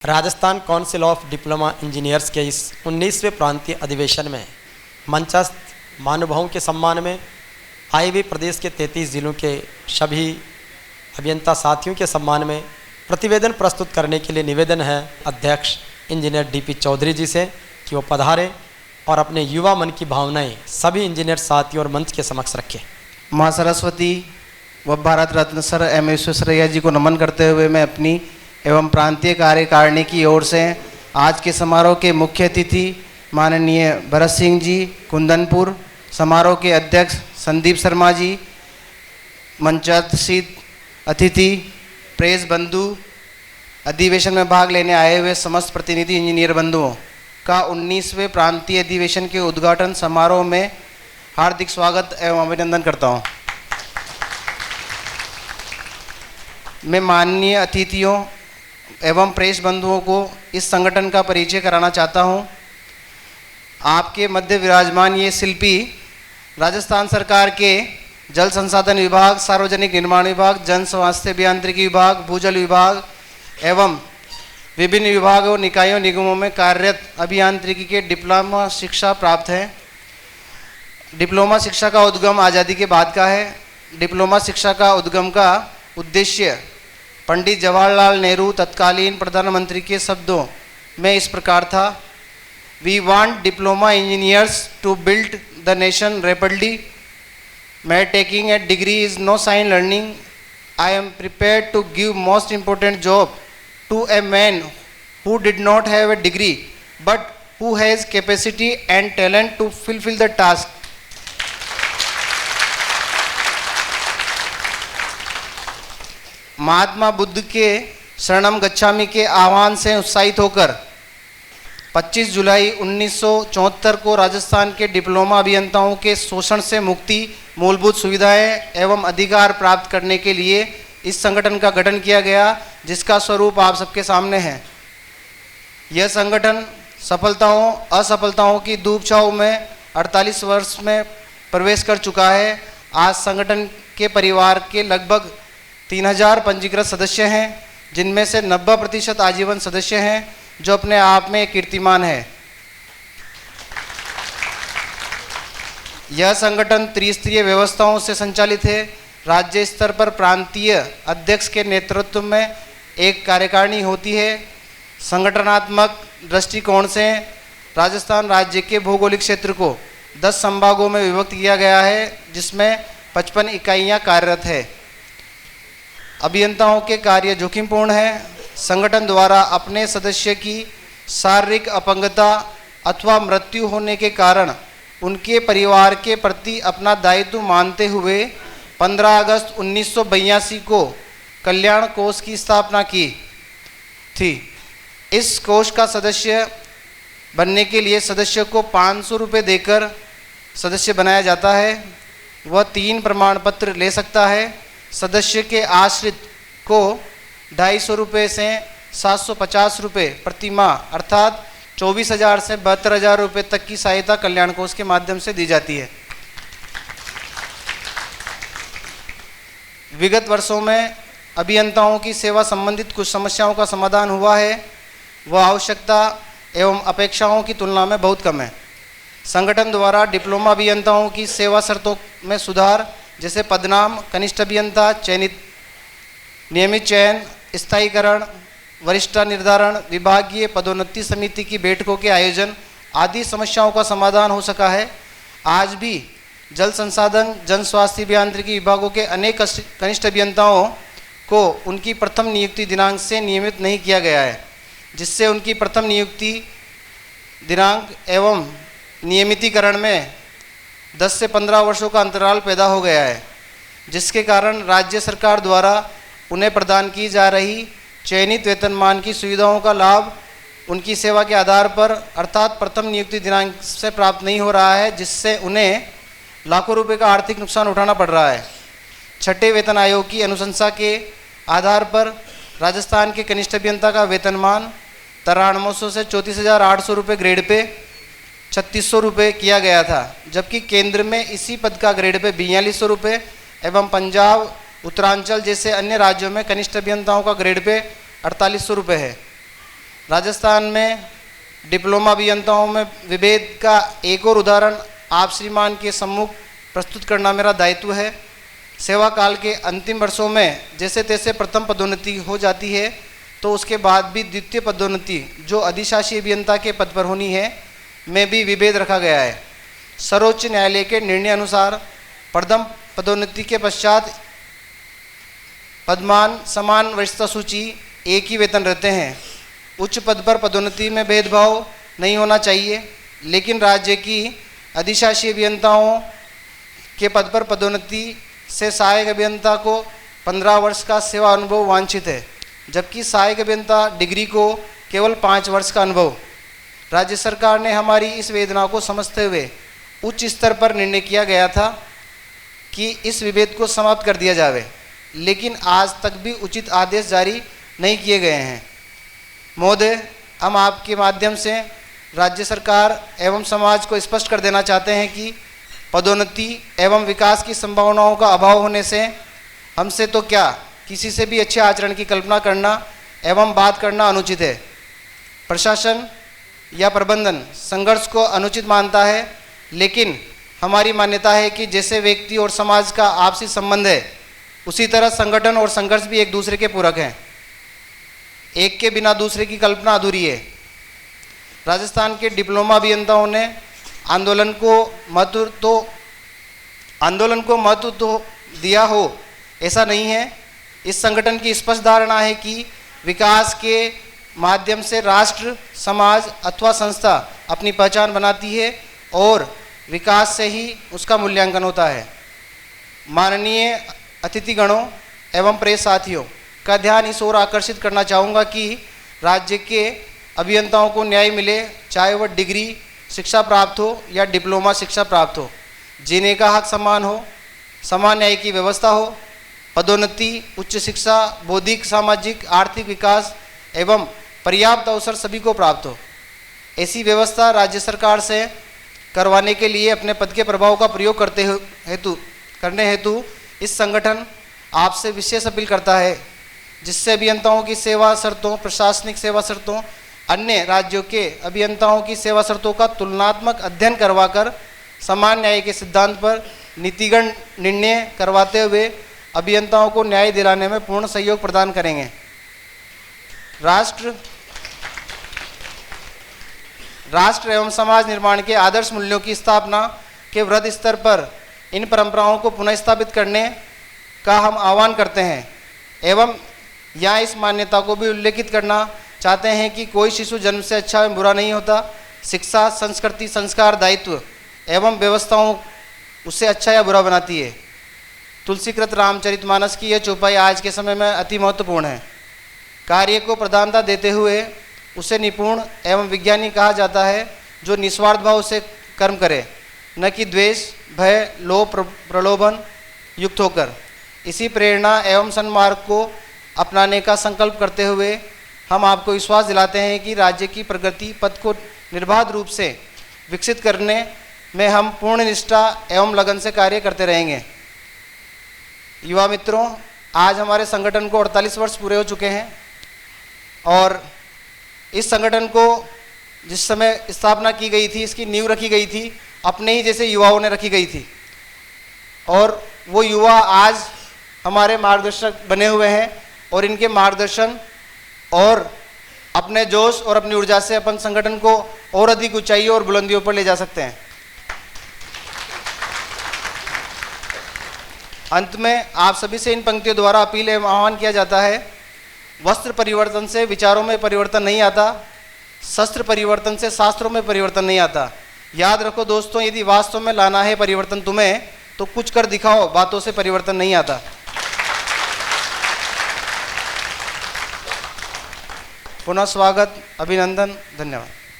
Rajasthan council of diploma engineers के इस 19वें प्रांतीय अधिवेशन में मंचस्थ महानुभावों के सम्मान में आए हुए प्रदेश के 33 जिलों के सभी अभियंता साथियों के सम्मान में प्रतिवेदन प्रस्तुत करने के लिए निवेदन है अध्यक्ष इंजीनियर डीपी चौधरी जी से कि वो पधारें और अपने युवा मन की भावनाएं सभी इंजीनियर साथियों और मंच के समक्ष रखें। माँ सरस्वती व भारत रत्न सर एम विश्वेश्वरैया जी को नमन करते हुए मैं अपनी एवं प्रांतीय कार्यकारिणी की ओर से आज के समारोह के मुख्य अतिथि माननीय भरत सिंह जी कुंदनपुर, समारोह के अध्यक्ष संदीप शर्मा जी, मंचासीन अतिथि, प्रेस बंधु, अधिवेशन में भाग लेने आए हुए समस्त प्रतिनिधि इंजीनियर बंधुओं का 19वें प्रांतीय अधिवेशन के उद्घाटन समारोह में हार्दिक स्वागत एवं अभिनंदन करता हूँ। मैं माननीय अतिथियों एवं प्रेस बंधुओं को इस संगठन का परिचय कराना चाहता हूं। आपके मध्य विराजमान ये शिल्पी राजस्थान सरकार के जल संसाधन विभाग, सार्वजनिक निर्माण विभाग, जन स्वास्थ्य अभियांत्रिकी विभाग, भूजल विभाग एवं विभिन्न विभागों, निकायों, निगमों में कार्यरत अभियांत्रिकी के डिप्लोमा शिक्षा प्राप्त हैं। डिप्लोमा शिक्षा का उद्गम आज़ादी के बाद का है। डिप्लोमा शिक्षा का उद्गम का उद्देश्य पंडित जवाहरलाल नेहरू तत्कालीन प्रधानमंत्री के शब्दों में इस प्रकार था, we want diploma engineers to build the nation rapidly, man taking a degree is no sign learning, I am prepared to give most important job to a man who did not have a degree but who has capacity and talent to fulfil the task. Mahatma Buddha के शरणम गच्छामि के आह्वान से उत्साहित होकर 25 जुलाई 1974 को राजस्थान के डिप्लोमा अभियंताओं के शोषण से मुक्ति, मूलभूत सुविधाएं एवं अधिकार प्राप्त करने के लिए इस संगठन का गठन किया गया, जिसका स्वरूप आप सबके सामने है। यह संगठन सफलताओं असफलताओं की धूप छांव में 48 वर्ष में प्रवेश कर चुका है। आज संगठन के परिवार के लगभग 3000 पंजीकृत सदस्य हैं, जिनमें से 90% आजीवन सदस्य हैं, जो अपने आप में एक कीर्तिमान है। यह संगठन त्रिस्तरीय व्यवस्थाओं से संचालित है। राज्य स्तर पर प्रांतीय अध्यक्ष के नेतृत्व में एक कार्यकारिणी होती है। संगठनात्मक दृष्टिकोण से राजस्थान राज्य के भौगोलिक क्षेत्र को 10 संभागों में विभक्त किया गया है, जिसमें 55 इकाइयाँ कार्यरत है। अभियंताओं के कार्य जोखिमपूर्ण है। संगठन द्वारा अपने सदस्य की शारीरिक अपंगता अथवा मृत्यु होने के कारण उनके परिवार के प्रति अपना दायित्व मानते हुए 15 अगस्त 1982 को कल्याण कोष की स्थापना की थी। इस कोष का सदस्य बनने के लिए सदस्य को 500 रुपये देकर सदस्य बनाया जाता है। वह 3 प्रमाण पत्र ले सकता है। सदस्य के आश्रित को 250 रुपये से 750 रुपये प्रति माह अर्थात 24,000 से 72,000 रुपये तक की सहायता कल्याण कोष के माध्यम से दी जाती है। विगत वर्षों में अभियंताओं की सेवा संबंधित कुछ समस्याओं का समाधान हुआ है। वह आवश्यकता एवं अपेक्षाओं की तुलना में बहुत कम है। संगठन द्वारा डिप्लोमा अभियंताओं की सेवा शर्तों में सुधार, जैसे पदनाम, कनिष्ठ अभियंता चयनित, नियमित चयन, स्थायीकरण, वरिष्ठता निर्धारण, विभागीय पदोन्नति समिति की बैठकों के आयोजन आदि समस्याओं का समाधान हो सका है। आज भी जल संसाधन, जन स्वास्थ्य अभियांत्रिकी विभागों के अनेक कनिष्ठ अभियंताओं को उनकी प्रथम नियुक्ति दिनांक से नियमित नहीं किया गया है, जिससे उनकी प्रथम नियुक्ति दिनांक एवं नियमितीकरण में 10 से 15 वर्षों का अंतराल पैदा हो गया है, जिसके कारण राज्य सरकार द्वारा उन्हें प्रदान की जा रही चयनित वेतनमान की सुविधाओं का लाभ उनकी सेवा के आधार पर अर्थात प्रथम नियुक्ति दिनांक से प्राप्त नहीं हो रहा है, जिससे उन्हें लाखों रुपए का आर्थिक नुकसान उठाना पड़ रहा है। छठे वेतन आयोग की अनुशंसा के आधार पर राजस्थान के कनिष्ठ अभियंता का वेतनमान 9300 से 34,800 रुपये ग्रेड पे 3600 रुपये किया गया था, जबकि केंद्र में इसी पद का ग्रेड पे 4200 रुपये एवं पंजाब, उत्तरांचल जैसे अन्य राज्यों में कनिष्ठ अभियंताओं का ग्रेड पे 4800 रुपये है। राजस्थान में डिप्लोमा अभियंताओं में विभेद का एक और उदाहरण आप श्रीमान के सम्मुख प्रस्तुत करना मेरा दायित्व है। सेवा काल के अंतिम वर्षों में जैसे तैसे प्रथम पदोन्नति हो जाती है तो उसके बाद भी द्वितीय पदोन्नति जो अधिशासी अभियंता के पद पर होनी है में भी विभेद रखा गया है। सर्वोच्च न्यायालय के निर्णय अनुसार प्रथम पदोन्नति के पश्चात पदमान समान वरिष्ठता सूची एक ही वेतन रहते हैं। उच्च पद पर पदोन्नति में भेदभाव नहीं होना चाहिए, लेकिन राज्य की अधिशासी अभियंताओं के पद पर पदोन्नति से सहायक अभियंता को 15 वर्ष का सेवा अनुभव वांछित है, जबकि सहायक अभियंता डिग्री को केवल 5 वर्ष का अनुभव। राज्य सरकार ने हमारी इस वेदना को समझते हुए उच्च स्तर पर निर्णय किया गया था कि इस विभेद को समाप्त कर दिया जाए, लेकिन आज तक भी उचित आदेश जारी नहीं किए गए हैं। महोदय, हम आपके माध्यम से राज्य सरकार एवं समाज को स्पष्ट कर देना चाहते हैं कि पदोन्नति एवं विकास की संभावनाओं का अभाव होने से हमसे तो क्या किसी से भी अच्छे आचरण की कल्पना करना एवं बात करना अनुचित है। प्रशासन या प्रबंधन संघर्ष को अनुचित मानता है, लेकिन हमारी मान्यता है कि जैसे व्यक्ति और समाज का आपसी संबंध है, उसी तरह संगठन और संघर्ष भी एक दूसरे के पूरक हैं। एक के बिना दूसरे की कल्पना अधूरी है। राजस्थान के डिप्लोमा अभियंताओं ने आंदोलन को महत्व तो दिया हो ऐसा नहीं है। इस संगठन की स्पष्ट धारणा है कि विकास के माध्यम से राष्ट्र, समाज अथवा संस्था अपनी पहचान बनाती है और विकास से ही उसका मूल्यांकन होता है। माननीय अतिथिगणों एवं प्रेस साथियों का ध्यान इस ओर आकर्षित करना चाहूँगा कि राज्य के अभियंताओं को न्याय मिले, चाहे वह डिग्री शिक्षा प्राप्त हो या डिप्लोमा शिक्षा प्राप्त हो। जीने का हक समान हो, समान न्याय की व्यवस्था हो, पदोन्नति, उच्च शिक्षा, बौद्धिक, सामाजिक, आर्थिक विकास एवं पर्याप्त अवसर सभी को प्राप्त हो। ऐसी व्यवस्था राज्य सरकार से करवाने के लिए अपने पद के प्रभाव का प्रयोग करने हेतु इस संगठन आपसे विशेष अपील करता है, जिससे अभियंताओं की सेवा शर्तों, प्रशासनिक सेवा शर्तों, अन्य राज्यों के अभियंताओं की सेवा शर्तों का तुलनात्मक अध्ययन करवाकर समान न्याय के सिद्धांत पर नीतिगत निर्णय करवाते हुए अभियंताओं को न्याय दिलाने में पूर्ण सहयोग प्रदान करेंगे। राष्ट्र एवं समाज निर्माण के आदर्श मूल्यों की स्थापना के वृहद स्तर पर इन परंपराओं को पुनः स्थापित करने का हम आह्वान करते हैं एवं यहाँ इस मान्यता को भी उल्लेखित करना चाहते हैं कि कोई शिशु जन्म से अच्छा एवं बुरा नहीं होता। शिक्षा, संस्कृति, संस्कार, दायित्व एवं व्यवस्थाओं उसे अच्छा या बुरा बनाती है। तुलसीकृत रामचरितमानस की यह चौपाई आज के समय में अति महत्वपूर्ण है। कार्य को प्रधानता देते हुए उसे निपुण एवं विज्ञानी कहा जाता है, जो निस्वार्थ भाव से कर्म करे, न कि द्वेष, भय, लोभ, प्रलोभन युक्त होकर। इसी प्रेरणा एवं सन्मार्ग को अपनाने का संकल्प करते हुए हम आपको विश्वास दिलाते हैं कि राज्य की प्रगति पथ को निर्बाध रूप से विकसित करने में हम पूर्ण निष्ठा एवं लगन से कार्य करते रहेंगे। युवा मित्रों, आज हमारे संगठन को 48 वर्ष पूरे हो चुके हैं और इस संगठन को जिस समय स्थापना की गई थी, इसकी नींव रखी गई थी अपने ही जैसे युवाओं ने रखी गई थी और वो युवा आज हमारे मार्गदर्शक बने हुए हैं और इनके मार्गदर्शन और अपने जोश और अपनी ऊर्जा से अपन संगठन को और अधिक ऊंचाइयों और बुलंदियों पर ले जा सकते हैं। अंत में आप सभी से इन पंक्तियों द्वारा अपील एवं आह्वान किया जाता है। वस्त्र परिवर्तन से विचारों में परिवर्तन नहीं आता, शस्त्र परिवर्तन से शास्त्रों में परिवर्तन नहीं आता। याद रखो दोस्तों, यदि वास्तव में लाना है परिवर्तन तुम्हें, तो कुछ कर दिखाओ, बातों से परिवर्तन नहीं आता। पुनः स्वागत, अभिनंदन, धन्यवाद।